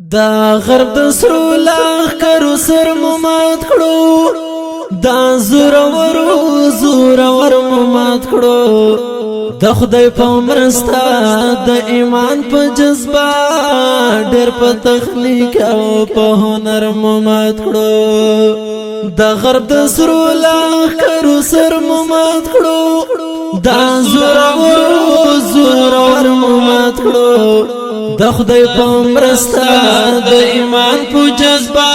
دا غرب د سرو لاخ کرو سر ممات کړو دا زور ور ممات کړو د خدای په مرستا د ایمان په جذبه ډېر په تخلیق او په هنر ممات کړو د غرب د سرو لاخ کرو سر ممات کړو دا زور ور ممات کړو د خدای په مرستا د ایمان په جذبه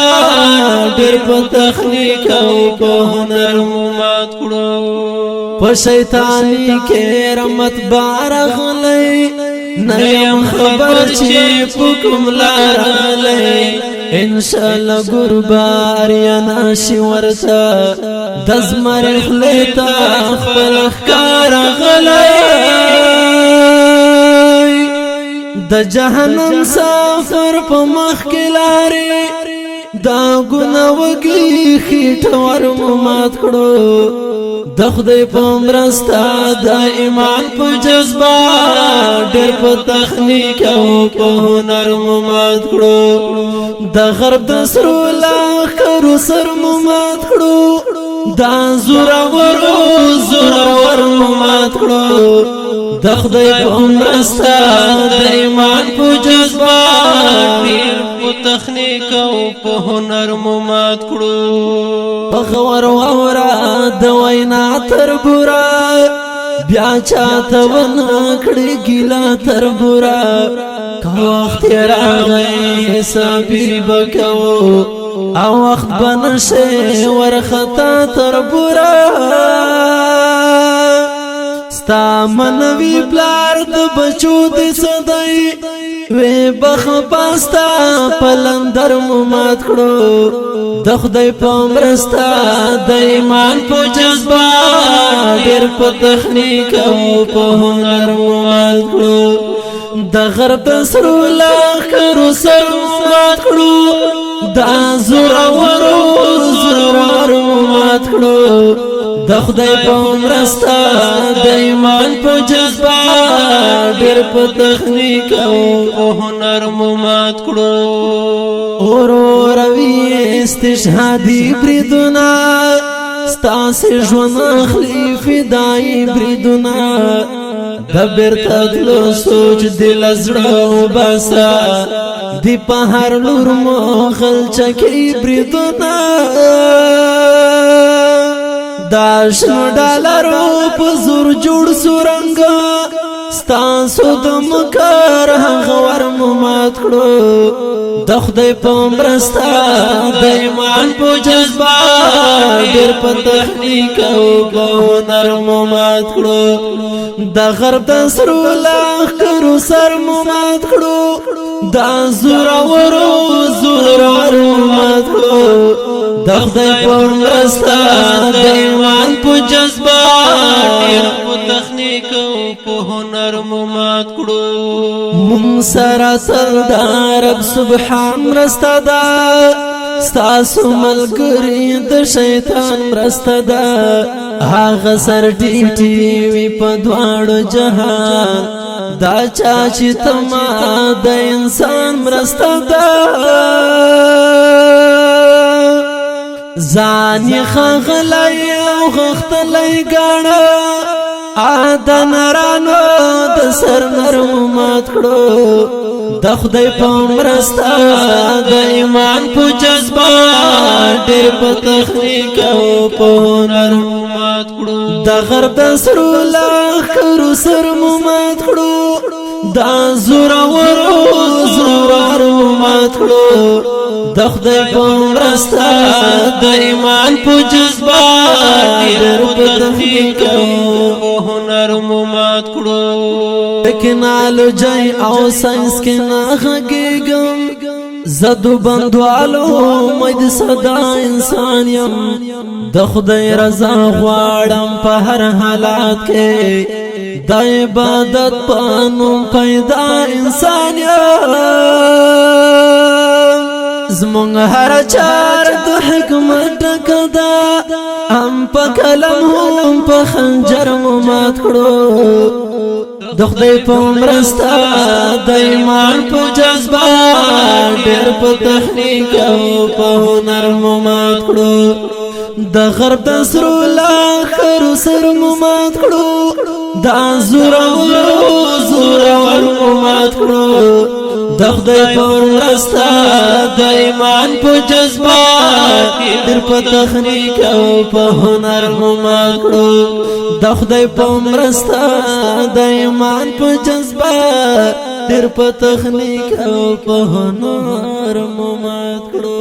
ډېر په تخلیق او په هنر مات کړو په شیطانی کې رحمت بارغلی نه یم خبر چې په کوم لار غلی انشاء الله ګربار یا ناشي ورته د زمر خلیتا خپل ښکار غلی د جهنم سفر په مخ کې لارې دا ګناوګي خېټه ور مات کړو د خدای په مرستا د ایمان په جذبه ډېر په تخلیق او په هنر مات کړو د غرب د سرو لاخ کرو سر مات کړو دا زور ور مات کړو د خدای په مرستا د ایمان په جذبه ډېر په تخنیک او په هنر مات کړو په خور واورا د وینا تر بورا بیا چاته ونه کړي ګیلا تر بورا کا وخت راغی صبر بکو او وخت بنشه ورختا تر بورا ستا منوی پلار د بچو د صدای وی بخ پاستا پلندر مات کړو د خدای په مرستا د ایمان په جذبه ډېر په تخنیک او په هنر مات کړو د غرب د سرو لاخ کرو سر مات کړو دا زور مات کړو د خدای په مرستا د ایمان په جذبه ډېر په تخنیک او هنر مات کړو اور روي استشهادي بریدونه ستاسې ژوند اخلي فدایي بریدونه د بیرته تلو سوچ دل زړه وباسه دی په هر لور مو خلچکي بریدونه دا شنو ډالرو په زور جوړ سورنګ ستاسو د مکر هغه ور مات کړو د خدای په مرستا د ایمان په جذبه ډېر په تخنیک او په هنر مات کړو د غرب د سرو لاخ کرو سر مات کړو دا زور مات کړو د خدای په مرستا د ایمان په جذبه ډېر په تخنیک او په هنر مات کړو مون سره تل رب سبحان مرستا دا ستاسو ملګری د شیطان مرستا دا هغه سر ټیټي وي په دواړو جهان دا چا چې تما د انسان مرستا دا ځان یې خغلی او غختلی ګاڼه آدن رانو د سر مات کړو د خدای په مرستا د ایمان په جذبه ډېر په تخنیک او په هنر مات کړو د غرب د سرو لاخ کرو سر مات کړو دا زور مات کړو د خدای په مرستا د ایمان په جذبه ډېر په تخنیک او هنر مات کړو ټیکنالوژي او ساينس کې نه غږیږم زدو بندوالو مې صدا انسان یم د خدای رضا غواړم په هر حالات کې د عبادت په نوم پیدا انسان یم زمونږ هر چار د حکمت ټکدا هم په کلم هم په خنجر مات کړو د خدای په مرسته د ایمان په جذبه ډېر په تخنیک او په هنر مو مات کړو د غرب د سرو لاخرو سر مو مات کړو دا زورور مو مات کړو د خدای په مرسته د ایمان په جذبه ډېر په تخنیک او په هنر مو مات کړو د خدای په مرسته د ایمان په جذبه ډېر په تخنیک او په هنر مو مات کړو